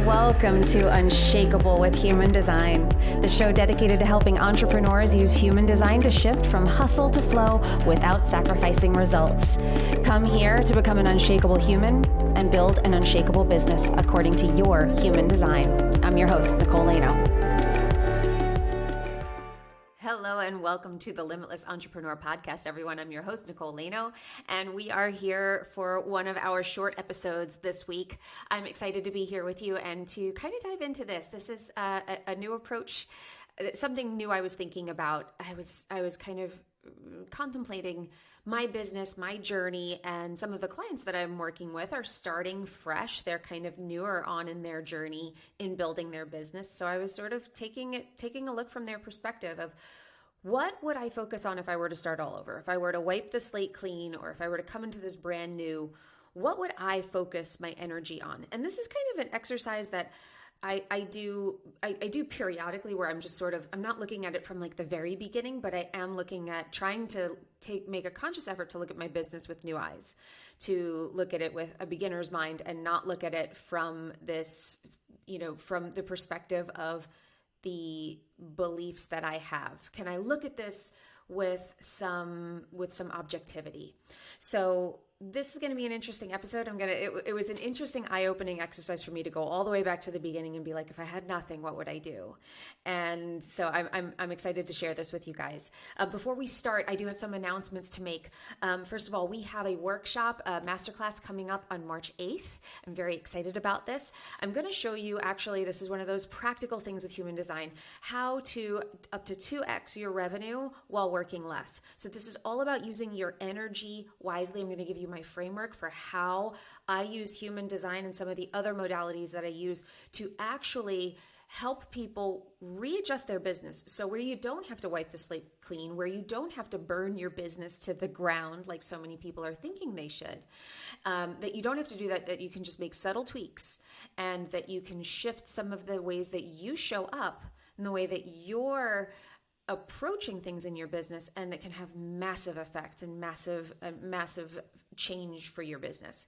Welcome to Unshakable with Human Design, the show dedicated to helping entrepreneurs use human design to shift from hustle to flow without sacrificing results. Come here to become an unshakable human and build an unshakable business according to your human design. I'm your host, Nicole. Hello and welcome to the Limitless Entrepreneur Podcast, everyone. I'm your host, Nicole, and we are here for one of our short episodes this week. I'm excited to be here with you and to kind of dive into this. This is a new approach, something new I was thinking about. I was kind of contemplating my business, my journey, and some of the clients that I'm working with are starting fresh. They're kind of newer on in their journey in building their business. So I was sort of taking a look from their perspective of what would I focus on if I were to start all over? If I were to wipe the slate clean, or if I were to come into this brand new, what would I focus my energy on? And this is kind of an exercise that I do periodically, where I'm just sort of, I'm not looking at it from like the very beginning, but I am looking at trying to make a conscious effort to look at my business with new eyes, to look at it with a beginner's mind and not look at it from this, from the perspective of the beliefs that I have. Can I look at this with some objectivity? So this is going to be an interesting episode. It was an interesting eye-opening exercise for me to go all the way back to the beginning and be like, if I had nothing, what would I do? And so I'm excited to share this with you guys. Before we start, I do have some announcements to make. First of all, we have a workshop, a masterclass coming up on March 8th. I'm very excited about this. I'm going to show you, actually, this is one of those practical things with human design, how to up to 2x your revenue while working less. So this is all about using your energy wisely. I'm going to give you my framework for how I use human design and some of the other modalities that I use to actually help people readjust their business. So where you don't have to wipe the slate clean, where you don't have to burn your business to the ground like so many people are thinking they should, that you don't have to do that you can just make subtle tweaks, and that you can shift some of the ways that you show up and the way that you're approaching things in your business, and that can have massive effects and massive change for your business.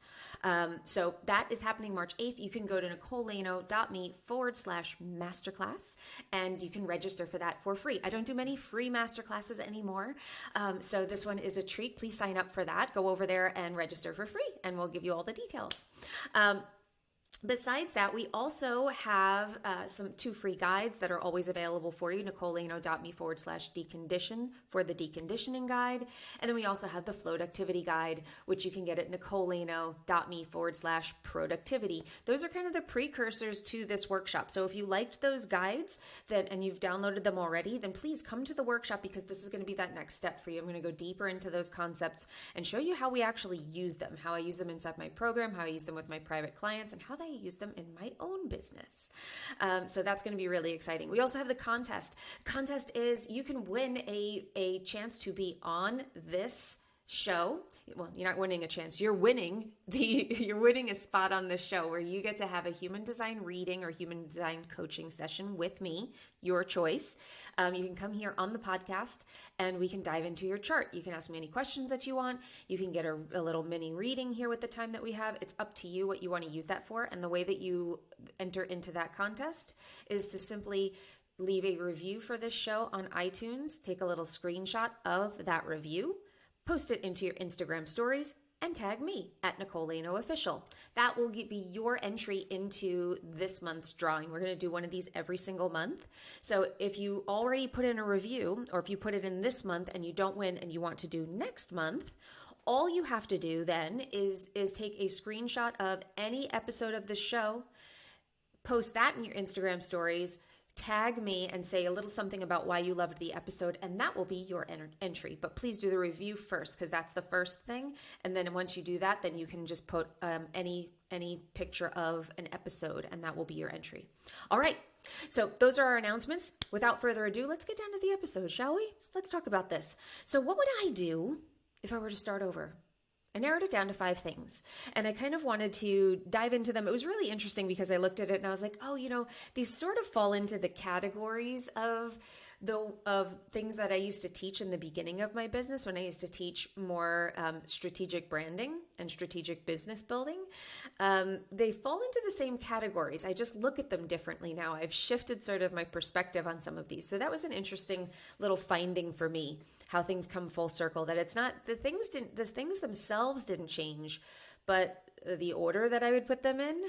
So that is happening March 8th. You can go to nicolelano.me/masterclass, and you can register for that for free. I don't do many free masterclasses anymore. So this one is a treat. Please sign up for that. Go over there and register for free, and we'll give you all the details. Besides that, we also have two free guides that are always available for you. nicolelano.me/decondition for the deconditioning guide. And then we also have the float activity guide, which you can get at nicolelano.me/productivity. Those are kind of the precursors to this workshop. So if you liked those guides and you've downloaded them already, then please come to the workshop, because this is going to be that next step for you. I'm going to go deeper into those concepts and show you how we actually use them, how I use them inside my program, how I use them with my private clients, and how they use them in my own business. So that's going to be really exciting. We also have the contest. Contest is you can win a chance to be on this show. Well, you're not winning a chance. You're winning a spot on this show where you get to have a human design reading or human design coaching session with me, your choice. You can come here on the podcast and we can dive into your chart. You can ask me any questions that you want. You can get a little mini reading here with the time that we have. It's up to you what you want to use that for. And the way that you enter into that contest is to simply leave a review for this show on iTunes. Take a little screenshot of that review, post it into your Instagram stories, and tag me at Nicole Official. That will be your entry into this month's drawing. We're going to do one of these every single month. So if you already put in a review, or if you put it in this month and you don't win and you want to do next month, all you have to do then is take a screenshot of any episode of the show, post that in your Instagram stories, tag me and say a little something about why you loved the episode, and that will be your entry. But please do the review first, because that's the first thing. And then once you do that, then you can just put any picture of an episode, and that will be your entry. All right. So those are our announcements. Without further ado, let's get down to the episode, shall we? Let's talk about this. So what would I do if I were to start over? I narrowed it down to 5 things, and I kind of wanted to dive into them. It was really interesting because I looked at it and I was like, oh, these sort of fall into the categories of Though of things that I used to teach in the beginning of my business, when I used to teach more strategic branding and strategic business building, they fall into the same categories. I just look at them differently now. I've shifted sort of my perspective on some of these. So that was an interesting little finding for me, how things come full circle, that it's not, the things themselves didn't change, but the order that I would put them in,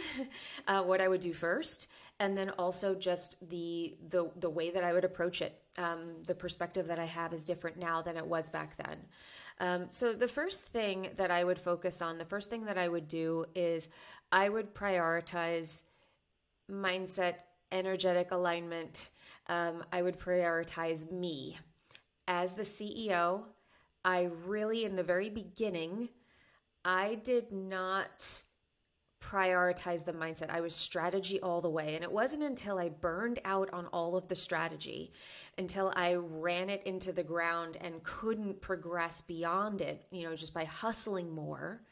what I would do first, and then also just the way that I would approach it. The perspective that I have is different now than it was back then. So the first thing that I would focus on, the first thing that I would do is I would prioritize mindset, energetic alignment. I would prioritize me. As the CEO, I really, in the very beginning, I did not prioritize the mindset. I was strategy all the way. And it wasn't until I burned out on all of the strategy, until I ran it into the ground and couldn't progress beyond it, just by hustling more.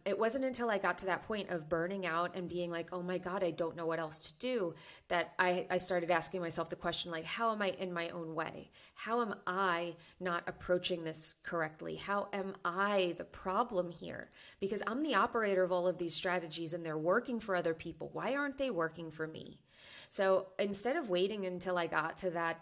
It wasn't until I got to that point of burning out and being like, oh my God, I don't know what else to do, that I started asking myself the question, like, how am I in my own way? How am I not approaching this correctly? How am I the problem here? Because I'm the operator of all of these strategies and they're working for other people. Why aren't they working for me? So instead of waiting until I got to that,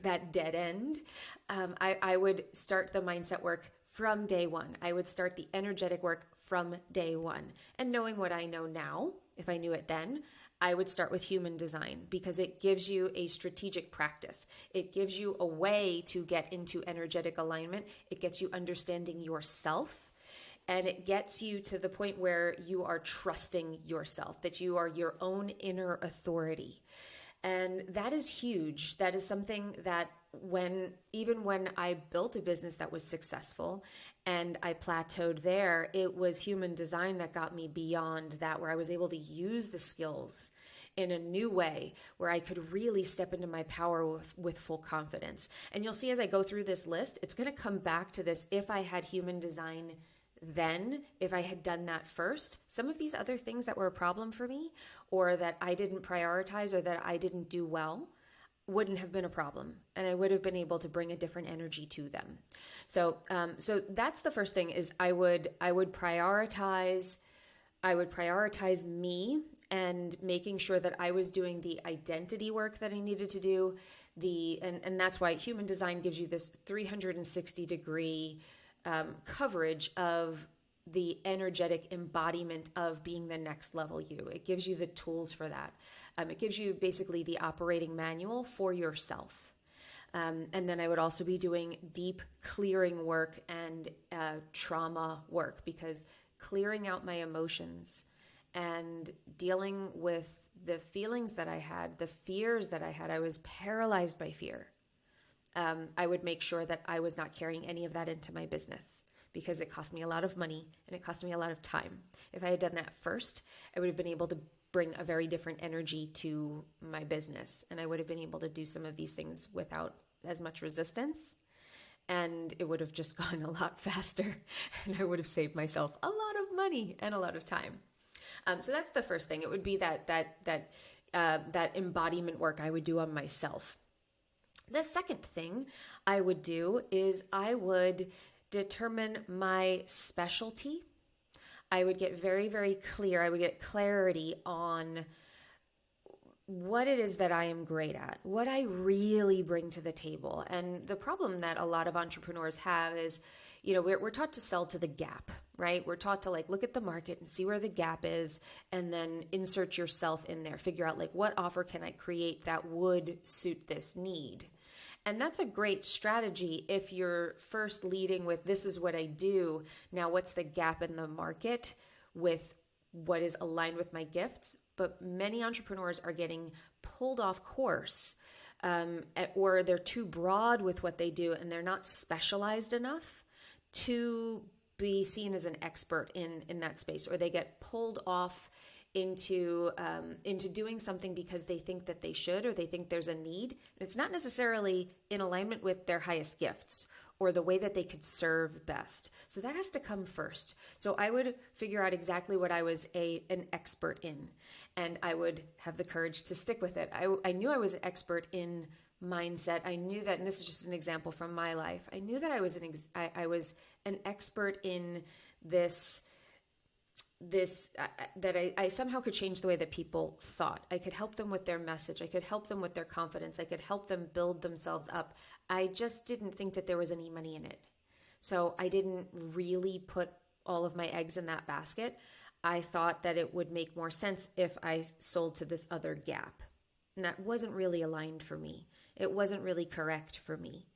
that dead end, I would start the mindset work from day one. I would start the energetic work from day one. And knowing what I know now, if I knew it then, I would start with human design, because it gives you a strategic practice. It gives you a way to get into energetic alignment. It gets you understanding yourself. And it gets you to the point where you are trusting yourself, that you are your own inner authority. And that is huge. That is something that even when I built a business that was successful and I plateaued there, it was human design that got me beyond that, where I was able to use the skills in a new way, where I could really step into my power with full confidence. And you'll see as I go through this list, it's going to come back to this. If I had human design then, if I had done that first, some of these other things that were a problem for me, or that I didn't prioritize, or that I didn't do well, wouldn't have been a problem, and I would have been able to bring a different energy to them. So that's the first thing, is I would prioritize me, and making sure that I was doing the identity work that I needed to do. And that's why human design gives you this 360-degree coverage of the energetic embodiment of being the next level you. It gives you the tools for that. It gives you basically the operating manual for yourself. And then I would also be doing deep clearing work and trauma work, because clearing out my emotions and dealing with the feelings that I had, the fears that I had, I was paralyzed by fear. I would make sure that I was not carrying any of that into my business, because it cost me a lot of money and it cost me a lot of time. If I had done that first, I would have been able to bring a very different energy to my business, and I would have been able to do some of these things without as much resistance, and it would have just gone a lot faster, and I would have saved myself a lot of money and a lot of time. So that's the first thing. It would be that embodiment work I would do on myself. The second thing I would do is I would determine my specialty. I would get very, very clear. I would get clarity on what it is that I am great at, what I really bring to the table. And the problem that a lot of entrepreneurs have is, we're taught to sell to the gap, right? We're taught to look at the market and see where the gap is, and then insert yourself in there, figure out what offer can I create that would suit this need. And that's a great strategy if you're first leading with, this is what I do. Now, what's the gap in the market with what is aligned with my gifts? But many entrepreneurs are getting pulled off course, or they're too broad with what they do, and they're not specialized enough to be seen as an expert in that space, or they get pulled off into doing something because they think that they should, or they think there's a need. And it's not necessarily in alignment with their highest gifts or the way that they could serve best. So that has to come first. So I would figure out exactly what I was an expert in, and I would have the courage to stick with it. I knew I was an expert in mindset. I knew that, and this is just an example from my life. I knew that I was an expert in this that I somehow could change the way that people thought. I could help them with their message. I could help them with their confidence. I could help them build themselves up. I just didn't think that there was any money in it. So I didn't really put all of my eggs in that basket. I thought that it would make more sense if I sold to this other gap. And that wasn't really aligned for me. It wasn't really correct for me.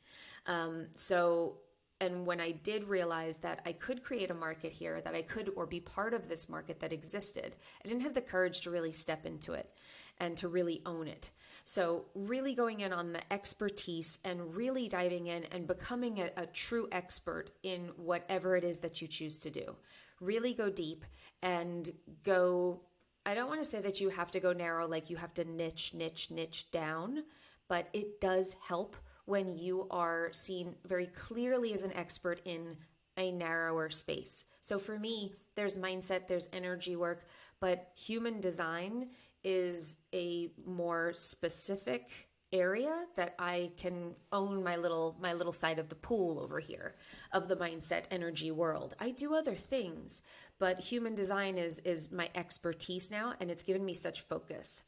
And when I did realize that I could create a market here, that I could, or be part of this market that existed, I didn't have the courage to really step into it and to really own it. So really going in on the expertise and really diving in and becoming a true expert in whatever it is that you choose to do. Really go deep and go, I don't want to say that you have to go narrow, like you have to niche down, but it does help when you are seen very clearly as an expert in a narrower space. So for me, there's mindset, there's energy work, but human design is a more specific area that I can own my little side of the pool over here of the mindset energy world. I do other things, but human design is my expertise now, and it's given me such focus.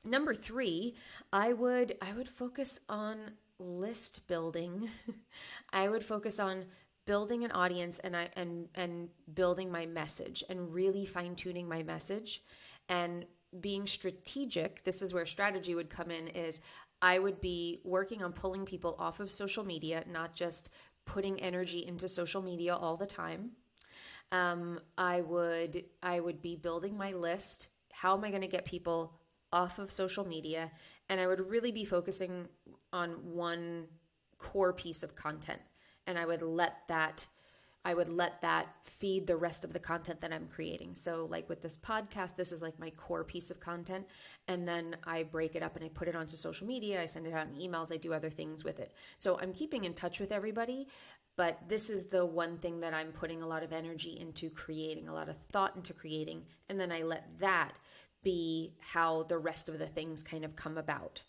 Number 3, I would focus on list building. I would focus on building an audience and building my message and really fine-tuning my message and being strategic. This is where strategy would come in, is I would be working on pulling people off of social media, not just putting energy into social media all the time. I would be building my list. How am I going to get people off of social media? And I would really be focusing on one core piece of content, and I would let that feed the rest of the content that I'm creating. So like with this podcast, this is like my core piece of content, and then I break it up and I put it onto social media. I send it out in emails. I do other things with it. So I'm keeping in touch with everybody, but this is the one thing that I'm putting a lot of energy into creating, a lot of thought into creating, and then I let that be how the rest of the things kind of come about.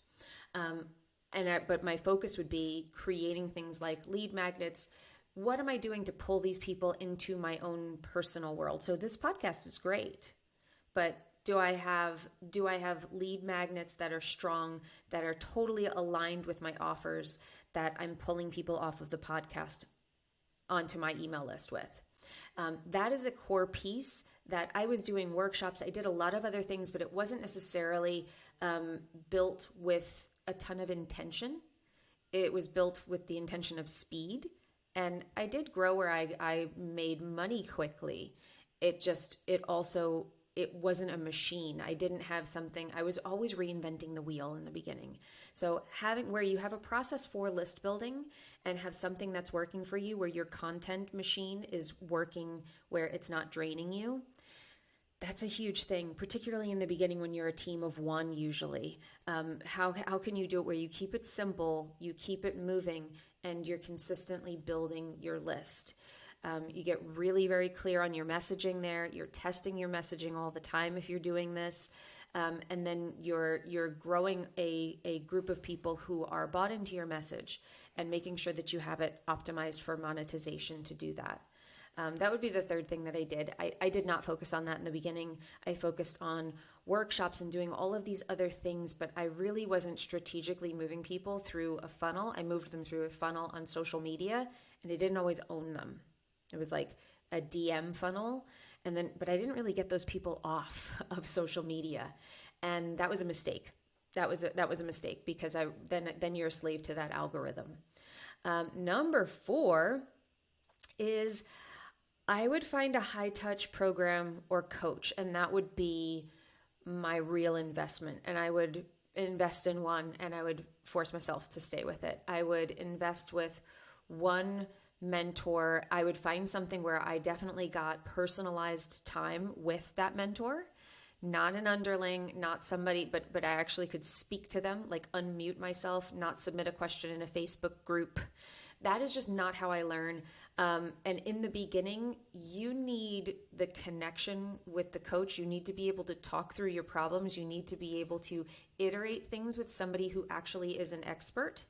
But my focus would be creating things like lead magnets. What am I doing to pull these people into my own personal world? So this podcast is great, but do I have lead magnets that are strong, that are totally aligned with my offers, that I'm pulling people off of the podcast onto my email list with? That is a core piece that I was doing workshops. I did a lot of other things, but it wasn't necessarily built with a ton of intention. It was built with the intention of speed. And I did grow where I made money quickly. It wasn't a machine. I didn't have something. I was always reinventing the wheel in the beginning. So having where you have a process for list building and have something that's working for you, where your content machine is working, where it's not draining you, that's a huge thing, particularly in the beginning when you're a team of one usually. How can you do it where you keep it simple, you keep it moving, and you're consistently building your list? You get really very clear on your messaging there. You're testing your messaging all the time if you're doing this. And then you're growing a group of people who are bought into your message and making sure that you have it optimized for monetization to do that. That would be the third thing that I did. I did not focus on that in the beginning. I focused on workshops and doing all of these other things, but I really wasn't strategically moving people through a funnel. I moved them through a funnel on social media, and I didn't always own them. It was like a DM funnel, but I didn't really get those people off of social media, and that was a mistake. That was a mistake, because then you're a slave to that algorithm. Number 4 is I would find a high touch program or coach, and that would be my real investment. And I would invest in one, and I would force myself to stay with it. I would invest with one mentor. I would find something where I definitely got personalized time with that mentor, not an underling, not somebody, but I actually could speak to them, like unmute myself, not submit a question in a Facebook group, That is just not how I learn. And in the beginning, you need the connection with the coach. You need to be able to talk through your problems. You need to be able to iterate things with somebody who actually is an expert.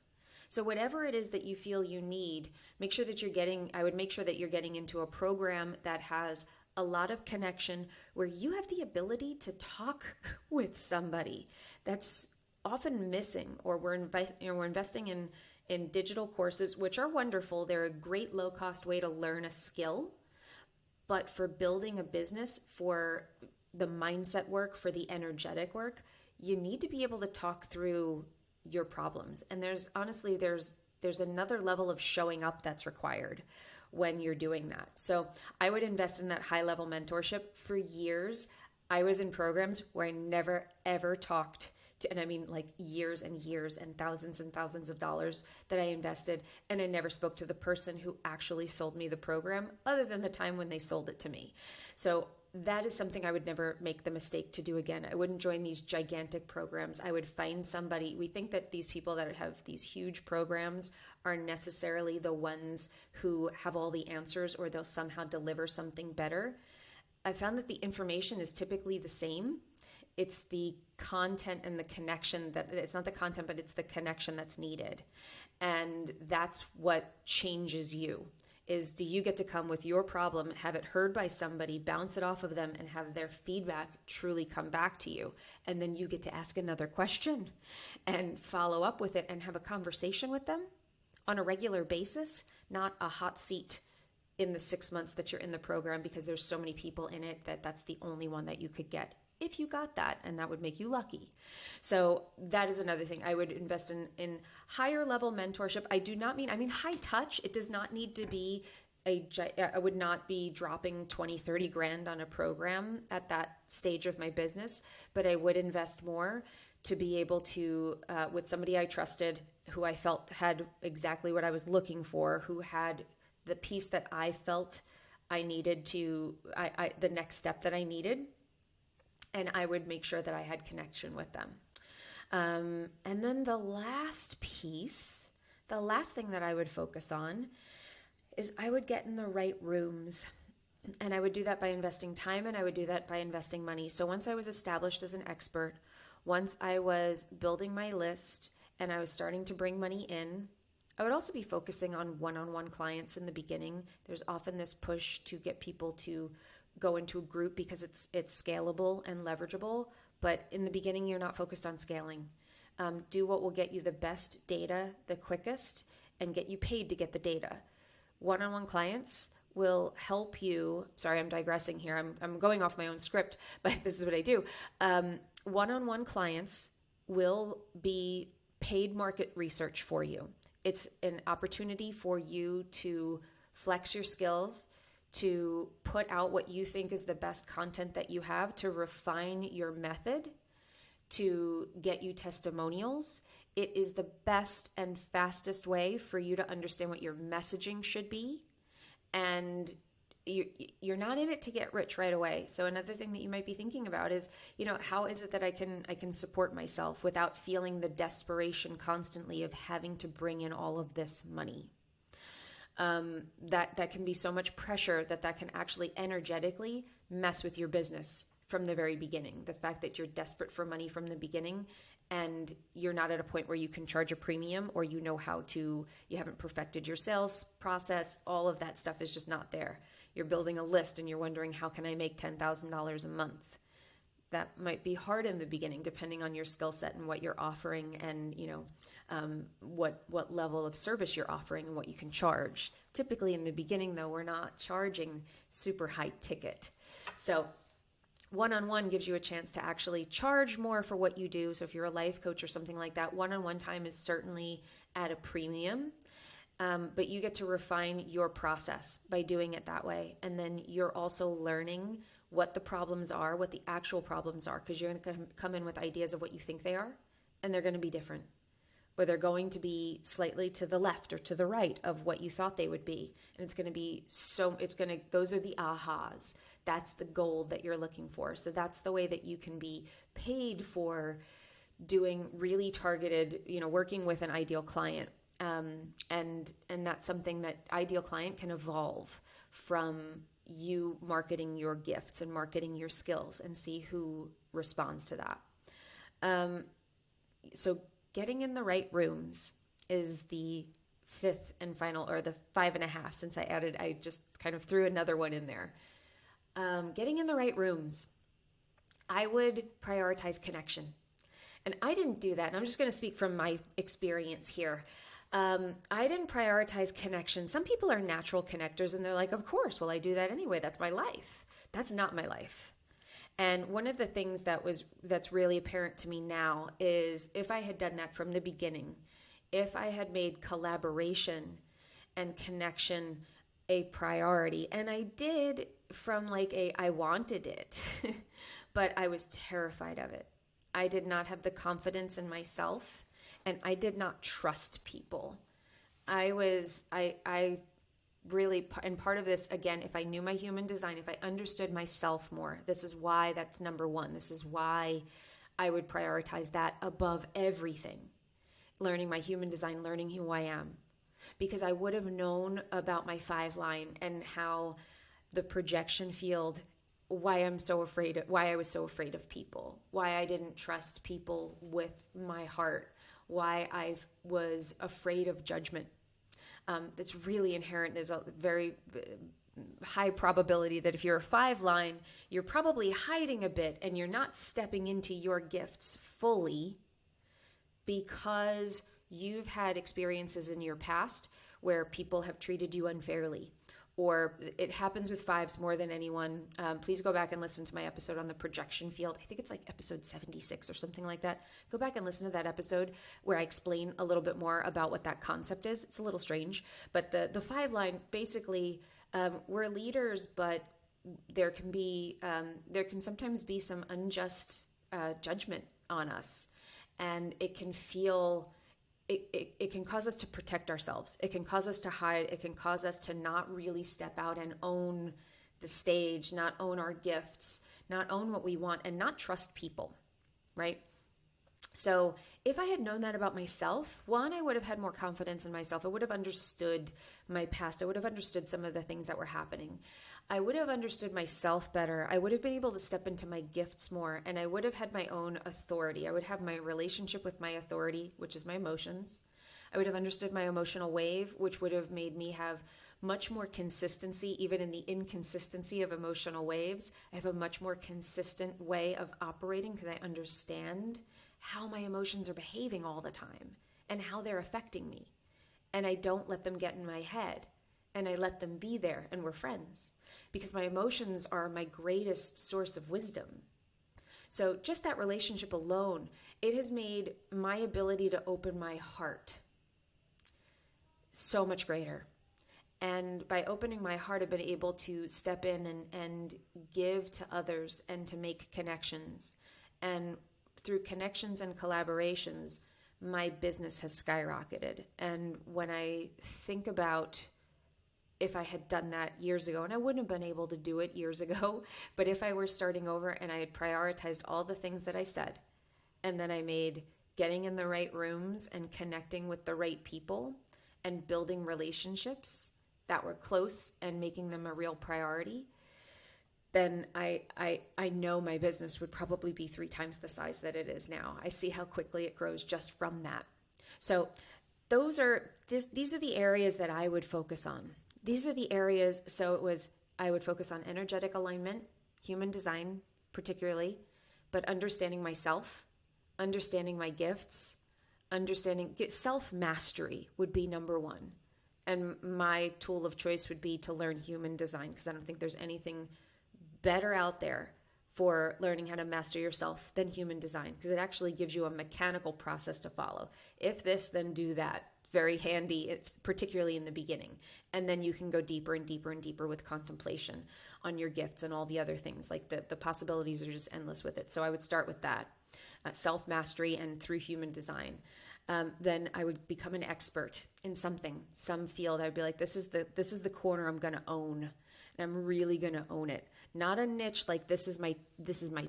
So whatever it is that you feel you need, make sure that I would make sure that you're getting into a program that has a lot of connection where you have the ability to talk with somebody. That's often missing, or we're investing in digital courses, which are wonderful. They're a great low-cost way to learn a skill. But for building a business, for the mindset work, for the energetic work, you need to be able to talk through your problems. And there's another level of showing up that's required when you're doing that. So I would invest in that high-level mentorship. For years, I was in programs where I never, ever talked to, and I mean like years and years and thousands of dollars that I invested, and I never spoke to the person who actually sold me the program other than the time when they sold it to me. So that is something I would never make the mistake to do again. I wouldn't join these gigantic programs. I would find somebody. We think that these people that have these huge programs are necessarily the ones who have all the answers, or they'll somehow deliver something better. I found that the information is typically the same. It's the content and the connection it's not the content, but it's the connection that's needed. And that's what changes you. Is, do you get to come with your problem, have it heard by somebody, bounce it off of them, and have their feedback truly come back to you? And then you get to ask another question and follow up with it and have a conversation with them on a regular basis, not a hot seat in the 6 months that you're in the program because there's so many people in it that's the only one that you could get. If you got that, and that would make you lucky. So that is another thing. I would invest in higher level mentorship. I mean high touch. It does not need to be I would not be dropping 20, 30 grand on a program at that stage of my business, but I would invest more to be able to, with somebody I trusted, who I felt had exactly what I was looking for, who had the piece that I felt I needed the next step that I needed. And I would make sure that I had connection with them. And then the last thing that I would focus on is I would get in the right rooms. And I would do that by investing time, and I would do that by investing money. So once I was established as an expert, once I was building my list and I was starting to bring money in, I would also be focusing on one-on-one clients in the beginning. There's often this push to get people to go into a group because it's scalable and leverageable. But in the beginning, you're not focused on scaling. Do what will get you the best data the quickest and get you paid to get the data. One-on-one clients will help you. Sorry, I'm digressing here. I'm going off my own script, but this is what I do. One-on-one clients will be paid market research for you. It's an opportunity for you to flex your skills, to put out what you think is the best content that you have, to refine your method, to get you testimonials. It is the best and fastest way for you to understand what your messaging should be. And you're not in it to get rich right away. So another thing that you might be thinking about is, how is it that I can support myself without feeling the desperation constantly of having to bring in all of this money? That can be so much pressure that can actually energetically mess with your business from the very beginning. The fact that you're desperate for money from the beginning and you're not at a point where you can charge a premium, or you haven't perfected your sales process, all of that stuff is just not there. You're building a list and you're wondering, how can I make $10,000 a month? That might be hard in the beginning, depending on your skill set and what you're offering, and what level of service you're offering and what you can charge. Typically in the beginning, though, we're not charging super high ticket. So one-on-one gives you a chance to actually charge more for what you do. So if you're a life coach or something like that, one-on-one time is certainly at a premium. But you get to refine your process by doing it that way. And then you're also learning what the problems are, what the actual problems are, because you're going to come in with ideas of what you think they are, and they're going to be different. Or they're going to be slightly to the left or to the right of what you thought they would be. And those are the ahas. That's the gold that you're looking for. So that's the way that you can be paid for doing really targeted, working with an ideal client. And that's something that ideal client can evolve from you marketing your gifts and marketing your skills, and see who responds to that. So getting in the right rooms is the fifth and final, or the 5.5, since I just kind of threw another one in there. Getting in the right rooms. I would prioritize connection. And I didn't do that. And I'm just going to speak from my experience here. I didn't prioritize connection. Some people are natural connectors and they're like, of course, well, I do that anyway. That's my life. That's not my life. And one of the things that's really apparent to me now is, if I had done that from the beginning, if I had made collaboration and connection a priority, and I did from I wanted it, but I was terrified of it. I did not have the confidence in myself, and I did not trust people. I really, and part of this, again, if I knew my human design, if I understood myself more, this is why that's number one. This is why I would prioritize that above everything. Learning my human design, learning who I am. Because I would have known about my 5 line and how the projection field, why I was so afraid of people, why I didn't trust people with my heart, why I was afraid of judgment. That's really inherent. There's a very high probability that if you're a 5 line, you're probably hiding a bit and you're not stepping into your gifts fully because you've had experiences in your past where people have treated you unfairly. Or it happens with 5s more than anyone. Please go back and listen to my episode on the projection field. I think it's episode 76 or something like that. Go back and listen to that episode where I explain a little bit more about what that concept is. It's a little strange, but the 5 line, basically, we're leaders, but there can sometimes be some unjust judgment on us, and it can feel. It can cause us to protect ourselves. It can cause us to hide. It can cause us to not really step out and own the stage, not own our gifts, not own what we want, and not trust people, right? So if I had known that about myself, one, I would have had more confidence in myself. I would have understood my past. I would have understood some of the things that were happening. I would have understood myself better. I would have been able to step into my gifts more, and I would have had my own authority. I would have my relationship with my authority, which is my emotions. I would have understood my emotional wave, which would have made me have much more consistency, even in the inconsistency of emotional waves. I have a much more consistent way of operating because I understand how my emotions are behaving all the time and how they're affecting me. And I don't let them get in my head, and I let them be there, and we're friends. Because my emotions are my greatest source of wisdom. So just that relationship alone, it has made my ability to open my heart so much greater. And by opening my heart, I've been able to step in and give to others and to make connections. And through connections and collaborations, my business has skyrocketed. And when I think about if I had done that years ago, and I wouldn't have been able to do it years ago, but if I were starting over and I had prioritized all the things that I said, and then I made getting in the right rooms and connecting with the right people and building relationships that were close and making them a real priority, then I know my business would probably be 3 times the size that it is now. I see how quickly it grows just from that. So these are the areas that I would focus on. These are the areas, I would focus on energetic alignment, human design particularly, but understanding myself, understanding my gifts, self-mastery would be number 1. And my tool of choice would be to learn human design, because I don't think there's anything better out there for learning how to master yourself than human design, because it actually gives you a mechanical process to follow. If this, then do that. Very handy, particularly in the beginning. And then you can go deeper and deeper and deeper with contemplation on your gifts and all the other things. The possibilities are just endless with it. So I would start with that, self-mastery and through human design. Then I would become an expert in some field. I would be like, this is the corner I'm going to own. and I'm really going to own it. Not a niche like this is my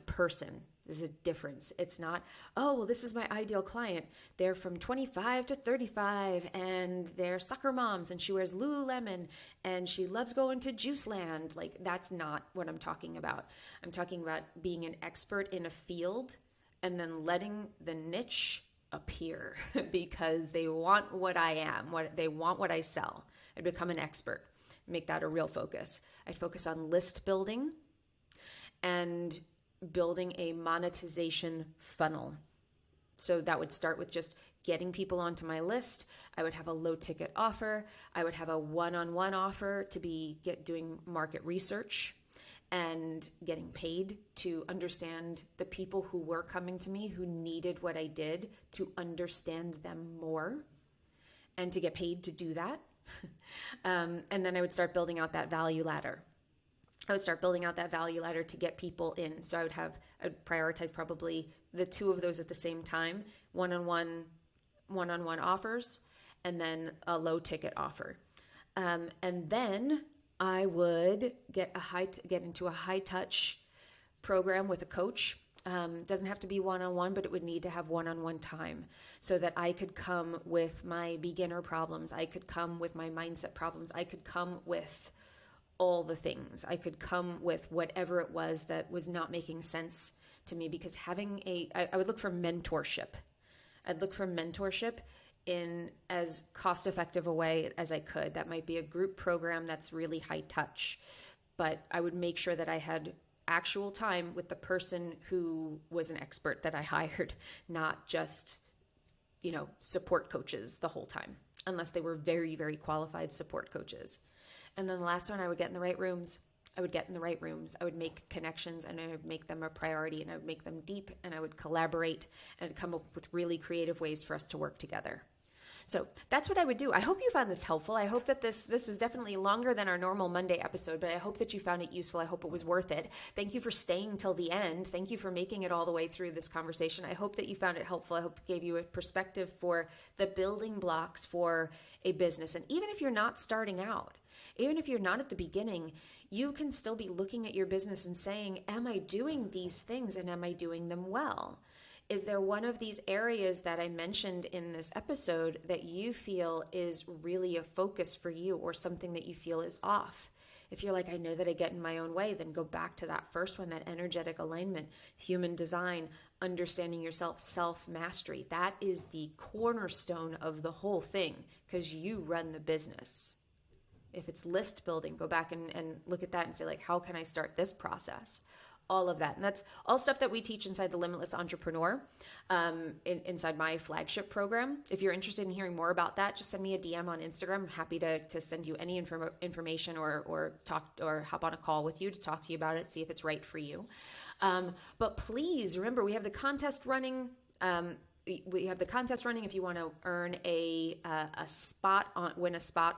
person. There's a difference. It's not, oh, well, this is my ideal client. They're from 25 to 35 and they're soccer moms and she wears Lululemon and she loves going to Juice Land. Like, that's not what I'm talking about. I'm talking about being an expert in a field and then letting the niche appear because they want what I am, they want what I sell. I'd become an expert, make that a real focus. I'd focus on list building and building a monetization funnel. So that would start with just getting people onto my list. I would have a low ticket offer. I would have a one-on-one offer to be doing market research and getting paid to understand the people who were coming to me who needed what I did, to understand them more and to get paid to do that. And then I would start building out that value ladder. To get people in. So I'd prioritize probably the two of those at the same time, one-on-one offers, and then a low ticket offer. And then I would get into a high touch program with a coach. Doesn't have to be one-on-one, but it would need to have one-on-one time so that I could come with my beginner problems. I could come with my mindset problems. I could come with all the things. I could come with whatever it was that was not making sense to me, because I would look for mentorship. I'd look for mentorship in as cost-effective a way as I could. That might be a group program that's really high touch, but I would make sure that I had actual time with the person who was an expert that I hired, not just, support coaches the whole time, unless they were very, very qualified support coaches. And then the last one, I would get in the right rooms. I would make connections and I would make them a priority and I would make them deep and I would collaborate and come up with really creative ways for us to work together. So that's what I would do. I hope you found this helpful. I hope that this was definitely longer than our normal Monday episode, but I hope that you found it useful. I hope it was worth it. Thank you for staying till the end. Thank you for making it all the way through this conversation. I hope that you found it helpful. I hope it gave you a perspective for the building blocks for a business. And even if you're not starting out, even if you're not at the beginning, you can still be looking at your business and saying, am I doing these things and am I doing them well? Is there one of these areas that I mentioned in this episode that you feel is really a focus for you, or something that you feel is off? If you're like, I know that I get in my own way, then go back to that first one, that energetic alignment, human design, understanding yourself, self-mastery. That is the cornerstone of the whole thing, because you run the business. If it's list building, go back and look at that and say, like, how can I start this process? All of that. And that's all stuff that we teach inside the Limitless Entrepreneur, inside my flagship program. If you're interested in hearing more about that, just send me a DM on Instagram. I'm happy to send you any information or talk or hop on a call with you to talk to you about it, see if it's right for you. But please remember, we have the contest running. If you want to earn win a spot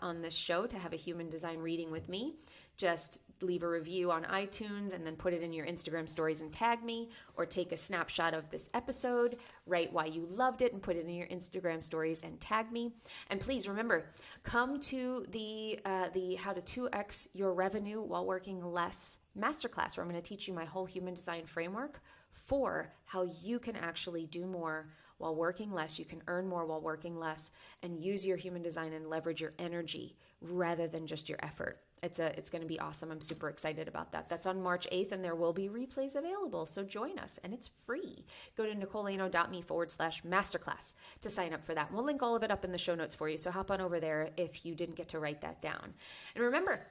on this show to have a human design reading with me. Just leave a review on iTunes and then put it in your Instagram stories and tag me, or take a snapshot of this episode, write why you loved it and put it in your Instagram stories and tag me. And please remember, come to the How to 2X Your Revenue While Working Less masterclass, where I'm going to teach you my whole human design framework for how you can actually do more while working less. You can earn more while working less and use your human design and leverage your energy rather than just your effort. It's going to be awesome. I'm super excited about that. That's on March 8th, and there will be replays available. So join us, and it's free. Go to nicoleleno.me/masterclass to sign up for that. And we'll link all of it up in the show notes for you. So hop on over there if you didn't get to write that down. And remember,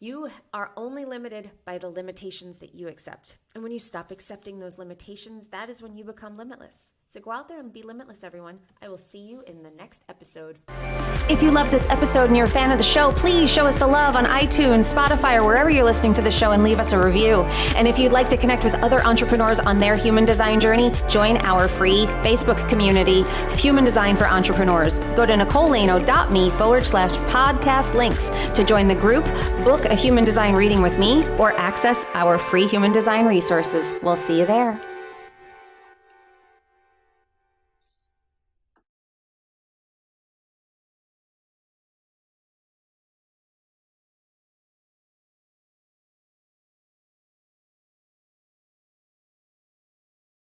you are only limited by the limitations that you accept. And when you stop accepting those limitations, that is when you become limitless. So go out there and be limitless, everyone. I will see you in the next episode. If you love this episode and you're a fan of the show, please show us the love on iTunes, Spotify, or wherever you're listening to the show, and leave us a review. And if you'd like to connect with other entrepreneurs on their human design journey, join our free Facebook community, Human Design for Entrepreneurs. Go to nicoleleno.me/podcast links to join the group, book a human design reading with me, or access our free human design resources. We'll see you there.